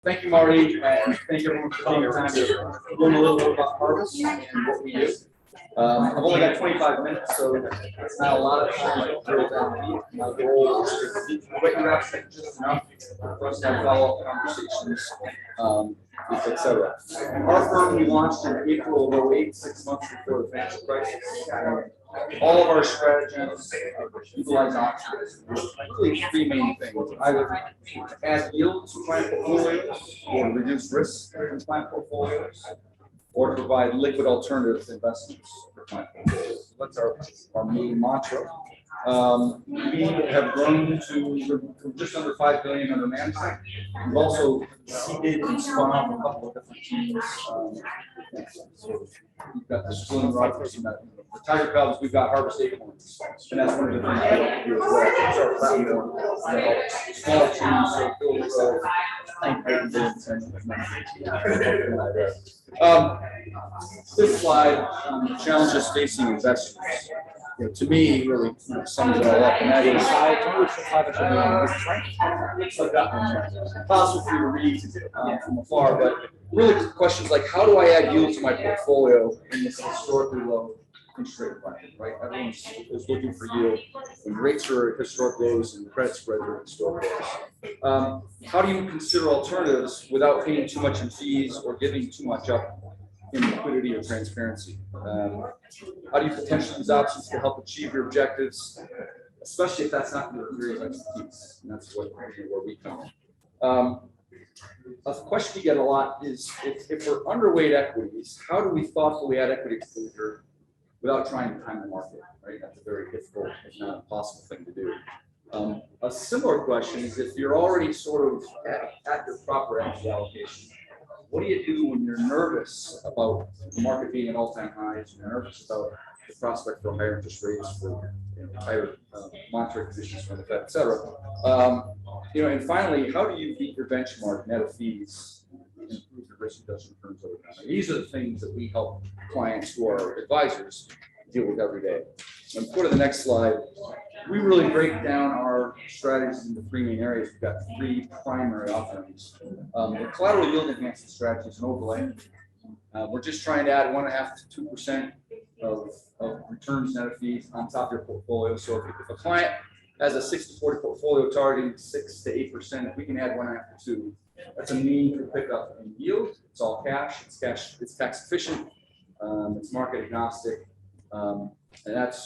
Thank you, Marty, and thank everyone for taking the time to learn a little bit about Harvest and what we do. I've only got 25 minutes, so it's not a lot of time to drill down deep. My goal is to whet your appetite just enough for us to have follow-up conversations, etc. Our firm, we launched in April of 08, 6 months before the financial crisis. All of our strategies utilize options. Really three main things: either add yield to client portfolios, or reduce risk in client portfolios, or to provide liquid alternative investments for client portfolios. That's our main mantra. We have grown to just under $5 billion under management. We've also seeded and spun off a couple of different teams. So we've got the Slim Rogers and the Tiger Cubs. We've got Harvest Acorns, and that's one of the things we like to do as well. It's our platform to help small teams so build this slide challenges facing investors. To me, really sums it all up, and that is possible for you to read from afar, but really questions like, how do I add yield to my portfolio in this historically low interest rate environment, right? Everyone is looking for yield when rates are at historic lows and credit spreads are at historic lows. How do you consider alternatives without paying too much in fees or giving too much up in liquidity or transparency? How do you potentially use options to help achieve your objectives, especially if that's not your area of expertise? And that's where we come in. A question we get a lot is, if we're underweight equities, how do we thoughtfully add equity exposure without trying to time the market? Right, that's a very difficult, if not impossible, thing to do. A similar question is, if you're already sort of at your proper equity allocation, what do you do when you're nervous about the market being at all-time highs? You're nervous about the prospect for higher interest rates, for higher monetary conditions from the Fed, et cetera. And finally, how do you beat your benchmark net of fees and improve your risk-adjusted returns over time? These are the things that we help clients who are advisors deal with every day. And go to the next slide. We really break down our strategies into three main areas. We've got three primary offerings. The collateral yield enhancement strategy is an overlay. We're just trying to add 1.5 to 2% of returns net of fees on top of your portfolio. So if a client has a 60-40 portfolio targeting 6 to 8%, if we can add 1.5 to 2, that's a meaningful pickup in yield. It's all cash. It's tax efficient. It's market agnostic, and that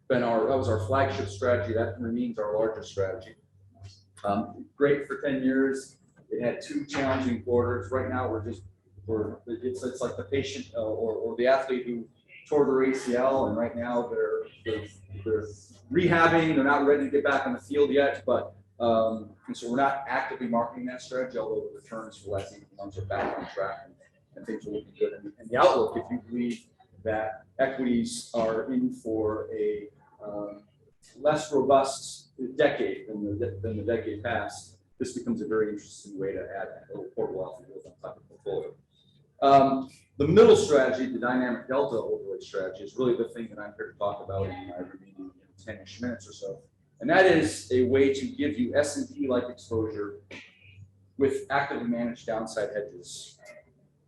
was our flagship strategy. That remains our largest strategy. Great for 10 years. It had 2 challenging quarters. Right now, it's like the patient or the athlete who tore their ACL, and right now they're rehabbing. They're not ready to get back on the field yet, but and so we're not actively marketing that strategy, although the returns for last 18 months are back on track and things are looking good. And the outlook, if you believe that equities are in for a less robust decade than the decade past, this becomes a very interesting way to add a little portable alpha yield on top of the portfolio. The middle strategy, the dynamic delta overlay strategy, is really the thing that I'm here to talk about in my remaining 10-ish minutes or so. And that is a way to give you S&P-like exposure with actively managed downside hedges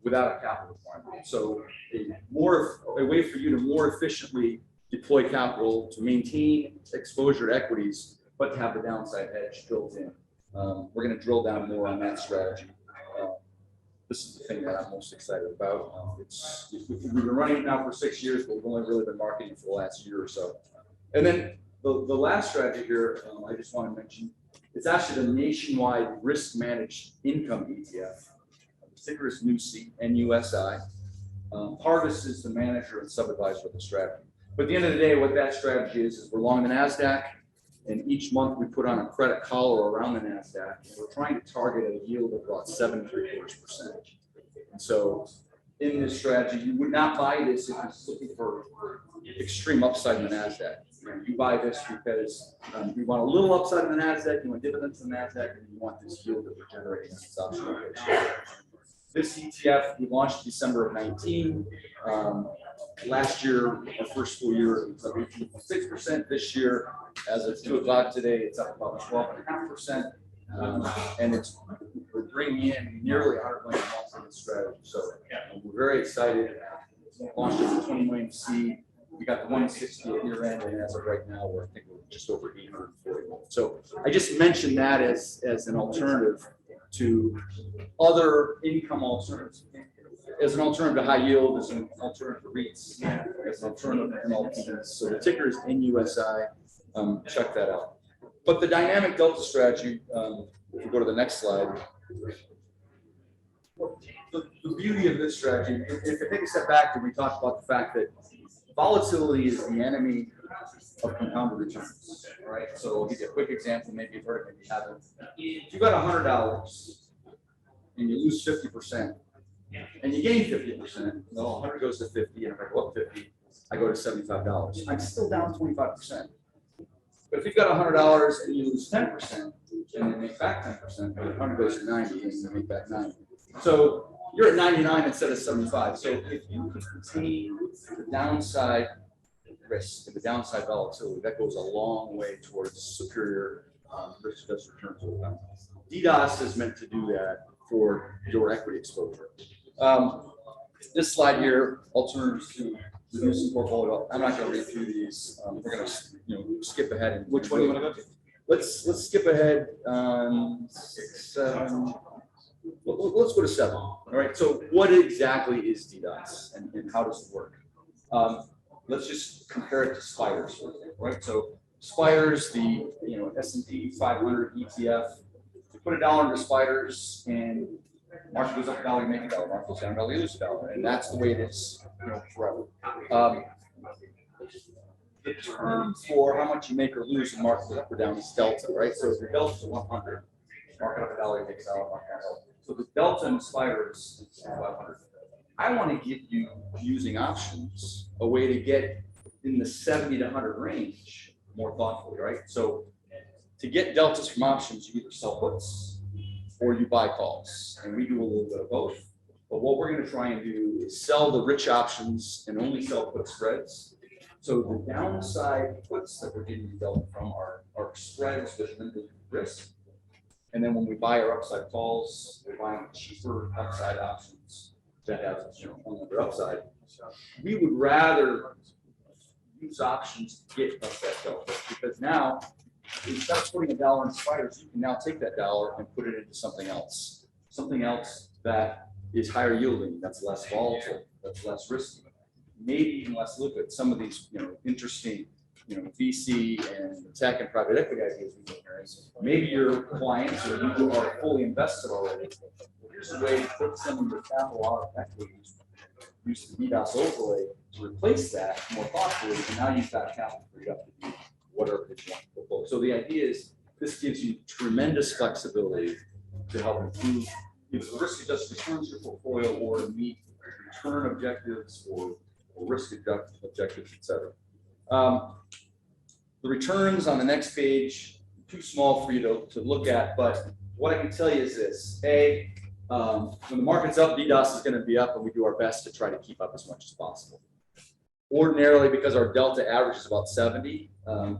without a capital requirement. So a way for you to more efficiently deploy capital to maintain exposure to equities, but to have the downside hedge built in. We're going to drill down more on that strategy. This is the thing that I'm most excited about. We've been running it now for 6 years, but we've only really been marketing for the last year or so. And then the last strategy here, I just want to mention, it's actually the nationwide risk managed income ETF. The ticker is NUSI, NUSI. Harvest is the manager and sub-advisor of the strategy. But at the end of the day, what that strategy is we're long the NASDAQ, and each month we put on a credit collar around the NASDAQ, and we're trying to target a yield of about 7.75%. And so in this strategy, you would not buy this if you're looking for extreme upside in the NASDAQ. You buy this because you want a little upside in the NASDAQ, you want dividends in the NASDAQ, and you want this yield that we're generating in this option. This ETF, we launched December of 19. Last year, our first full year, it was up 18.6%. This year, as of 2 o'clock today, it's up about 12.5%. And we're bringing in nearly 100 million a month in this strategy. So we're very excited. Launched as a 20 million seed. We got the 160 at year end, and as of right now, I think we're just over 840 million. So I just mentioned that as an alternative to other income alternatives. As an alternative to high yield, as an alternative to REITs, as an alternative to MLPs. So the ticker is NUSI. Check that out. But the dynamic delta strategy, if we go to the next slide, the beauty of this strategy, if I take a step back and we talk about the fact that volatility is the enemy of compounded returns. All right, so I'll give you a quick example. Maybe you've heard it, maybe you haven't. If you got $100 and you lose 50%, and you gain 50%, well, 100 goes to 50, and if I go up 50, I go to $75. I'm still down 25%. But if you've got $100 and you lose 10%, and you make back 10%, 100 goes to 90, and you make back 90. So you're at 99 instead of 75. So if you can contain the downside risk and the downside volatility, that goes a long way towards superior risk-adjusted returns over time. DDOS is meant to do that for your equity exposure. This slide here, alternatives to reducing portfolio. I'm not going to read through these. We're going to skip ahead. And which one do you want to go to? Let's skip ahead. 6, 7. Let's go to 7. All right. So what exactly is DDOS and how does it work? Let's just compare it to Spires, for example, right? So Spires, the S&P 500 ETF. You put $1 into Spires and market goes up $1, you make $1. Market goes down $1, you lose $1, and that's the way it is, forever. The term for how much you make or lose in market goes up or down is delta, right? So if your delta is 100, market up $1, you make $1, market down $1. So the delta in Spires is 500. I want to give you, using options, a way to get in the 70 to 100 range more thoughtfully, right? So to get deltas from options, you either sell puts or you buy calls, and we do a little bit of both. But what we're going to try and do is sell the rich options and only sell put spreads. So the downside puts that we're getting delta from are spreads with limited risk. And then when we buy our upside calls, we're buying cheaper upside options that have unlimited upside. We would rather use options to get us that delta, because now instead of putting $1 in Spires, you can now take that $1 and put it into something else that is higher yielding, that's less volatile, that's less risky, maybe even less liquid. Some of these interesting VC and tech and private equity ideas we get here is maybe your clients or you are fully invested already. Here's a way to put some of your capital out of equity, use the DDOS overlay to replace that more thoughtfully, and now you've got capital freed up to do whatever it you want to portfolio. So the idea is this gives you tremendous flexibility to help improve risk-adjusted returns to your portfolio or to meet return objectives or risk objectives, etc. The returns on the next page, too small for you to look at, but what I can tell you is this. When the market's up, DDOS is going to be up, and we do our best to try to keep up as much as possible. Ordinarily, because our delta average is about 70,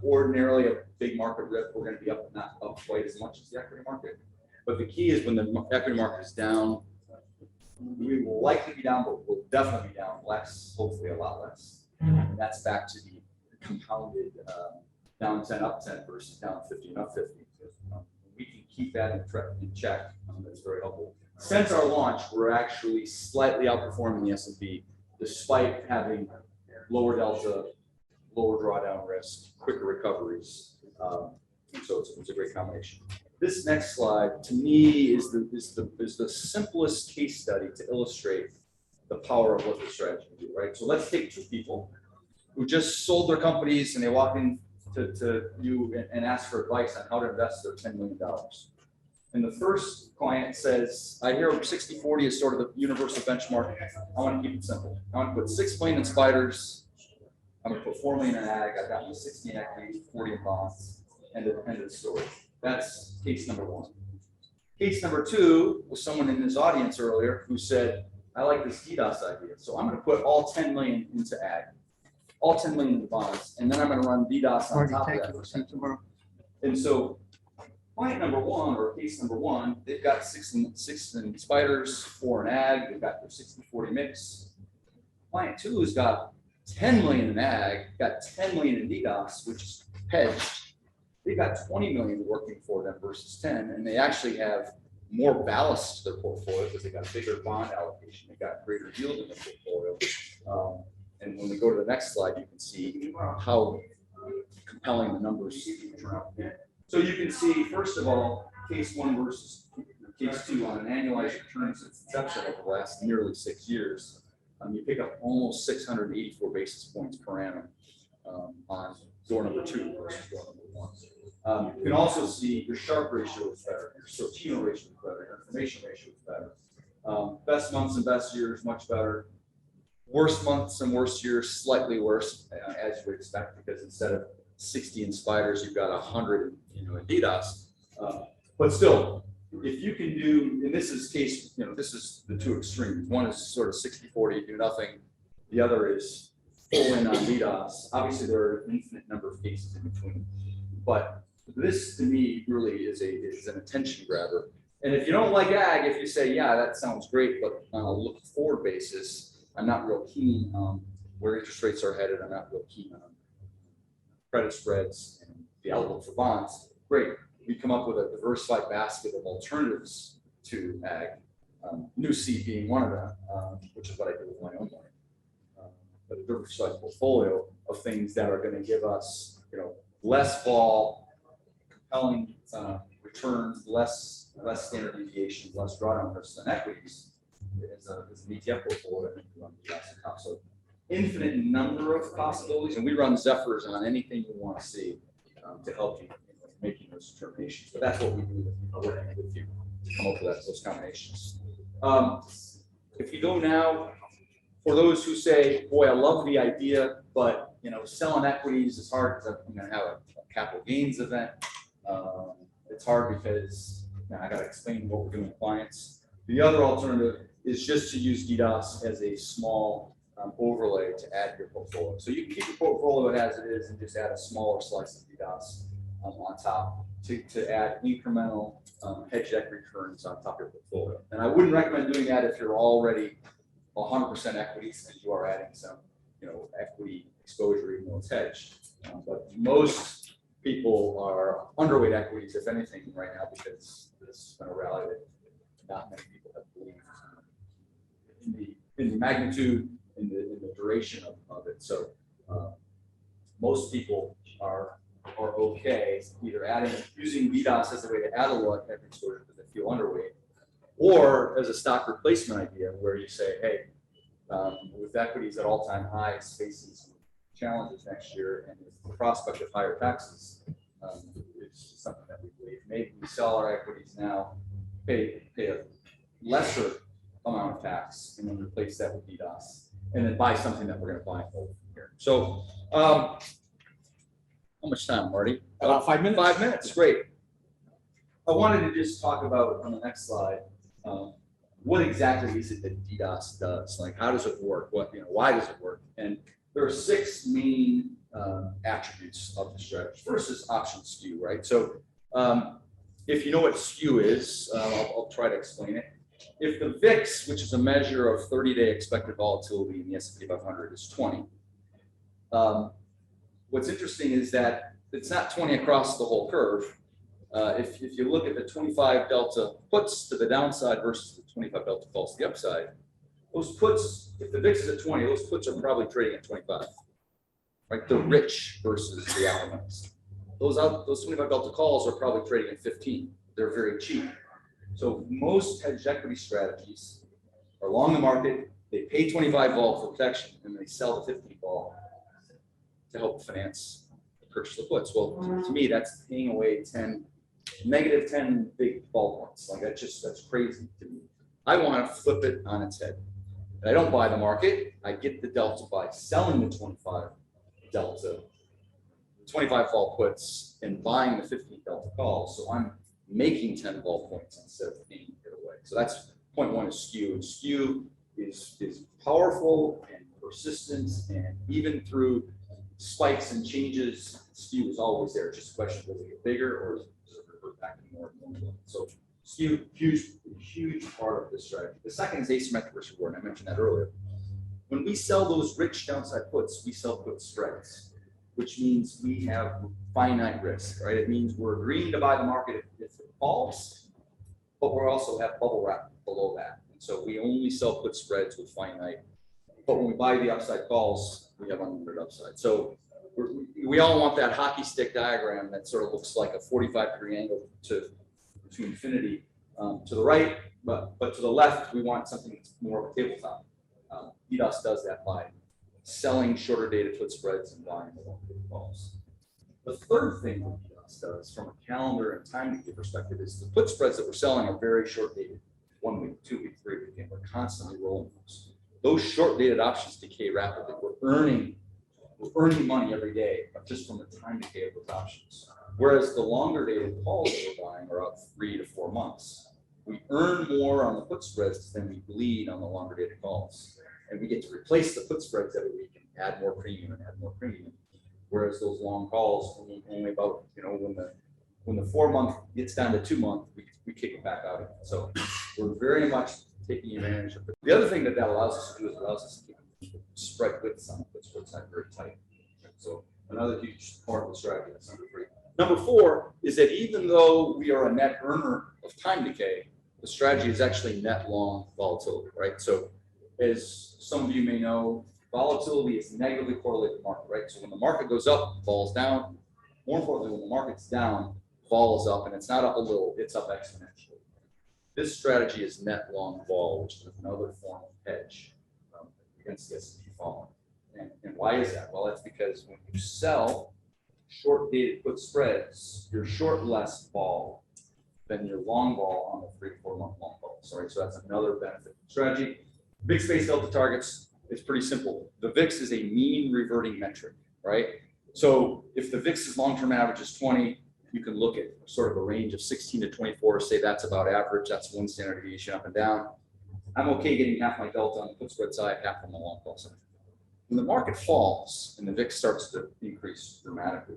ordinarily a big market rip, we're going to be up, not up quite as much as the equity market. But the key is when the equity market is down, we will likely be down, but we'll definitely be down less, hopefully a lot less. And that's back to the compounded down 10, up 10 versus down 50 and up 50. We can keep that in check. That's very helpful. Since our launch, we're actually slightly outperforming the S&P, despite having lower delta, lower drawdown risk, quicker recoveries, and so it's a great combination. This next slide, to me, is the simplest case study to illustrate the power of what this strategy can do. Right. So let's take two people who just sold their companies and they walk in to you and ask for advice on how to invest their $10 million. And the first client says, I hear 60-40 is sort of the universal benchmark. I want to keep it simple. I want to put 6 million in Spiders. I'm going to put 4 million in ag. I've got 60 in equity, 40 in bonds. End of the story. That's case number 1. Case number 2 was someone in this audience earlier who said, I like this DDOS idea. So I'm going to put all 10 million into ag, all 10 million into bonds, and then I'm going to run DDOS on top of that. And so Client number one, or case number one, they've got six in spiders, 4 in ag, they've got their 60-40 mix. Client two has got 10 million in ag, got 10 million in DDOS, which is hedged. They've got 20 million working for them versus 10, and they actually have more ballast to their portfolio because they got a bigger bond allocation, they got greater yield in their portfolio. And when we go to the next slide, you can see how compelling the numbers turn out. So you can see, first of all, case one versus case two on an annualized return since inception over the last nearly 6 years. You pick up almost 684 basis points per annum on door number two versus door number one. You can also see your Sharpe ratio is better, your Sortino ratio is better, your information ratio is better. Best months and best years, much better. Worst months and worst years, slightly worse, as you would expect, because instead of 60 in spiders, you've got 100 in DDOS. But still, if you can do, in this is case, this is the two extremes. One is sort of 60-40, do nothing. The other is full in on DDOS. Obviously, there are an infinite number of cases in between. But this, to me, really is an attention grabber. And if you don't like ag, if you say, yeah, that sounds great, but on a look forward basis, I'm not real keen on where interest rates are headed. I'm not real keen on credit spreads and the outlook for bonds. Great. We come up with a diversified basket of alternatives to ag, New Seed being one of them, which is what I do with my own money. But a diversified portfolio of things that are going to give us, less vol, compelling returns, less standard deviation, less drawdown risk than equities. As an ETF portfolio, so infinite number of possibilities, and we run Zephyrs on anything you want to see to help you making those determinations. But that's what we do working with you to come up with those combinations. If you go now, for those who say, "Boy, I love the idea, but selling equities is hard because I'm going to have a capital gains event." It's hard because I got to explain what we're doing with clients. The other alternative is just to use DDOS as a small overlay to add to your portfolio. So you can keep your portfolio as it is and just add a smaller slice of DDOS on top to add incremental hedged equity returns on top of your portfolio. And I wouldn't recommend doing that if you're already 100% equities, because you are adding some equity exposure even though it's hedged. But most people are underweight equities, if anything, right now, because this has been a rally that not many people have believed in the magnitude, in the duration of it. So most people are okay either using DDOS as a way to add a lot of equity exposure because they feel underweight, or as a stock replacement idea where you say, hey, with equities at all-time highs, facing some challenges next year, and with the prospect of higher taxes, it's something that we believe. Maybe we sell our equities now, pay a lesser amount of tax, and then replace that with DDOS, and then buy something that we're going to buy over here. So, how much time, Marty? About 5 minutes. 5 minutes, great. I wanted to just talk about on the next slide, what exactly is it that DDOS does? Like, how does it work? Why does it work? And there are 6 main attributes of the strategy. First is option skew, right? So, if you know what skew is, I'll try to explain it. If the VIX, which is a measure of 30-day expected volatility in the S&P 500, is 20, what's interesting is that it's not 20 across the whole curve. If you look at the 25 delta puts to the downside versus the 25 delta calls to the upside, those puts, if the VIX is at 20, those puts are probably trading at 25, right? The rich versus the outliers. Those 25 delta calls are probably trading at 15. They're very cheap. So most hedged equity strategies are long the market. They pay 25 vol for protection, and they sell the 15 vol to help finance the purchase of puts. Well, to me, that's paying away negative 10 big vol points. Like that's crazy to me. I want to flip it on its head. And I don't buy the market. I get the delta by selling the 25 delta, 25 vol puts, and buying the 15 delta calls. So I'm making 10 vol points instead of paying it away. So that's point one is skew. And skew is powerful and persistent, and even through spikes and changes, skew is always there. It's just a question of does it get bigger or does it revert back to more normal. So huge part of this strategy. The second is asymmetric risk reward, and I mentioned that earlier. When we sell those rich downside puts, we sell put spreads, which means we have finite risk, right? It means we're agreeing to buy the market if it falls, but we also have bubble wrap below that. And so we only sell put spreads with finite, but when we buy the upside calls, we have unlimited upside. So we all want that hockey stick diagram that sort of looks like a 45-degree angle to infinity to the right, but to the left, we want something that's more of a tabletop. DDOS does that by selling shorter dated put spreads and buying the long-dated calls. The third thing that DDOS does from a calendar and time decay perspective is the put spreads that we're selling are very short dated, 1 week, 2 week, 3 week, and we're constantly rolling those. Those short dated options decay rapidly. We're earning money every day just from the time decay of those options. Whereas the longer dated calls that we're buying are out 3 to 4 months. We earn more on the put spreads than we bleed on the longer dated calls. And we get to replace the put spreads every week and add more premium and add more premium. Whereas those long calls, only about, when the 4 month gets down to 2 month, we kick it back out again. So we're very much taking advantage of it. The other thing that allows us to do is allows us to keep spread widths on the put spread side very tight. So another huge part of the strategy. That's number 3. Number 4 is that even though we are a net earner of time decay, the strategy is actually net long volatility, right? So as some of you may know, volatility is negatively correlated to the market, right? So when the market goes up, falls down. More importantly, when the market's down, falls up, and it's not up a little, it's up exponentially. This strategy is net long vol, which is another form of hedge against the S&P falling. And why is that? Well, that's because when you sell short-dated put spreads, you're short less vol than your long vol on the 3 to 4 month long vol. Sorry, so that's another benefit strategy. Big space delta targets is pretty simple. The VIX is a mean reverting metric, right? So if the VIX's long-term average is 20, you can look at sort of a range of 16 to 24, say that's about average, that's one standard deviation up and down. I'm okay getting half my delta on the put spread side, half on the long call side. When the market falls and the VIX starts to increase dramatically,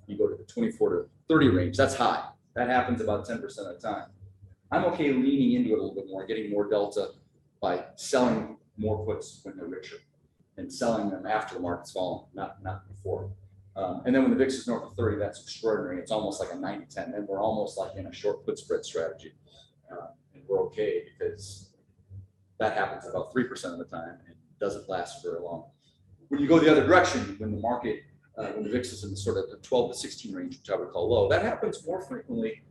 you go to the 24 to 30 range, that's high. That happens about 10% of the time. I'm okay leaning into it a little bit more, getting more delta by selling more puts when they're richer and selling them after the market's fallen, not before. And then when the VIX is north of 30, that's extraordinary. It's almost like a 90-10. Then we're almost like in a short put spread strategy. And we're okay because that happens about 3% of the time and doesn't last very long. When you go the other direction, when the market, when the VIX is in sort of the 12 to 16 range, which I would call low, that happens more frequently,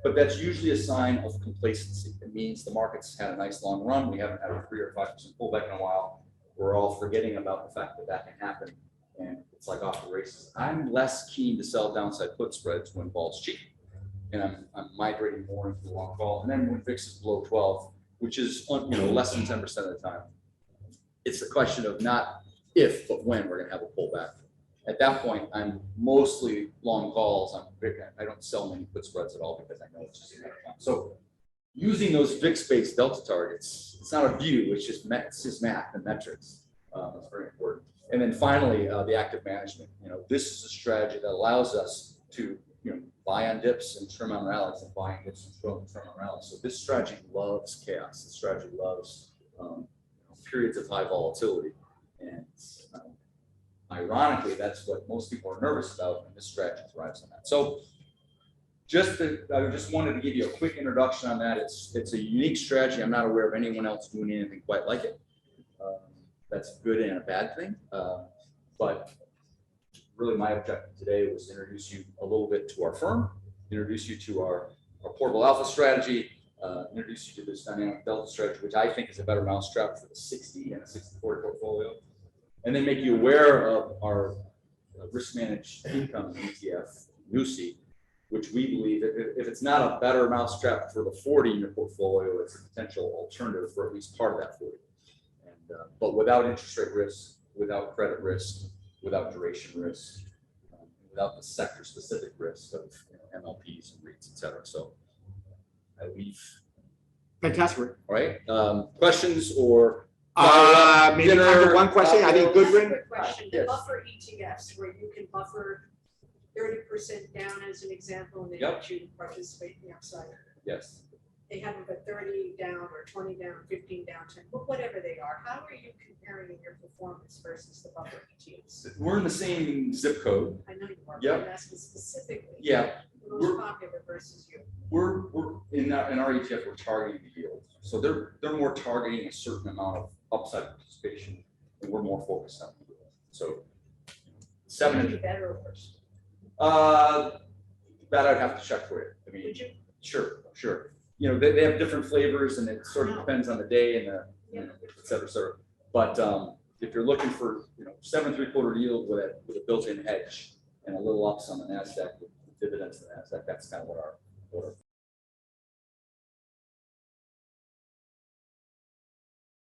but that's usually a sign of complacency. It means the market's had a nice long run. We haven't had a 3 or 5% pullback in a while. We're all forgetting about the fact that that can happen. And it's like off the races. I'm less keen to sell downside put spreads when vol's cheap. And I'm migrating more into the long call. And then when VIX is below 12, which is less than 10% of the time, it's a question of not if, but when we're going to have a pullback. At that point, I'm mostly long calls. I don't sell many put spreads at all because I know it's just enough time. So using those VIX-based delta targets, it's not a view, it's just math and metrics. That's very important. And then finally, the active management. This is a strategy that allows us to buy on dips and trim on rallies, and buy on dips and trim on rallies. So this strategy loves chaos. This strategy loves periods of high volatility. And ironically, that's what most people are nervous about, and this strategy thrives on that. So I just wanted to give you a quick introduction on that. It's a unique strategy. I'm not aware of anyone else doing anything quite like it. That's a good and a bad thing. But really my objective today was to introduce you a little bit to our firm, introduce you to our portable alpha strategy, introduce you to this dynamic delta strategy, which I think is a better mousetrap for the 60 and 60-40 portfolio, and then make you aware of our risk managed income ETF, NUSI, which we believe if it's not a better mousetrap for the 40 in your portfolio, it's a potential alternative for at least part of that 40. But without interest rate risk, without credit risk, without duration risk, without the sector-specific risk of MLPs and REITs, et cetera. So we've fantastic. All right. Questions or maybe time for one question. I think Goodwin. Question. The buffer ETFs where you can buffer 30% down as an example, and they Yep. want you to participate in the upside. Yes. They have them at 30 down or 20 down, 15 down, 10, whatever they are. How are you comparing in your performance versus the buffer ETFs? We're in the same zip code. I know you are, but Yep. I'm asking specifically. Yeah. The We're- most popular versus you. We're in our ETF, we're targeting the yield. So they're more targeting a certain amount of upside participation, and we're more focused on the yield. So Would you 7. be better or worse? That I'd have to check for you. I mean, Would you? sure. You know, they have different flavors, and it sort of depends on the day and the, et cetera, et cetera. But if you're looking for, 7 3/4 yield with a built-in hedge and a little ups on the Nasdaq with dividends to the Nasdaq, that's kind of what our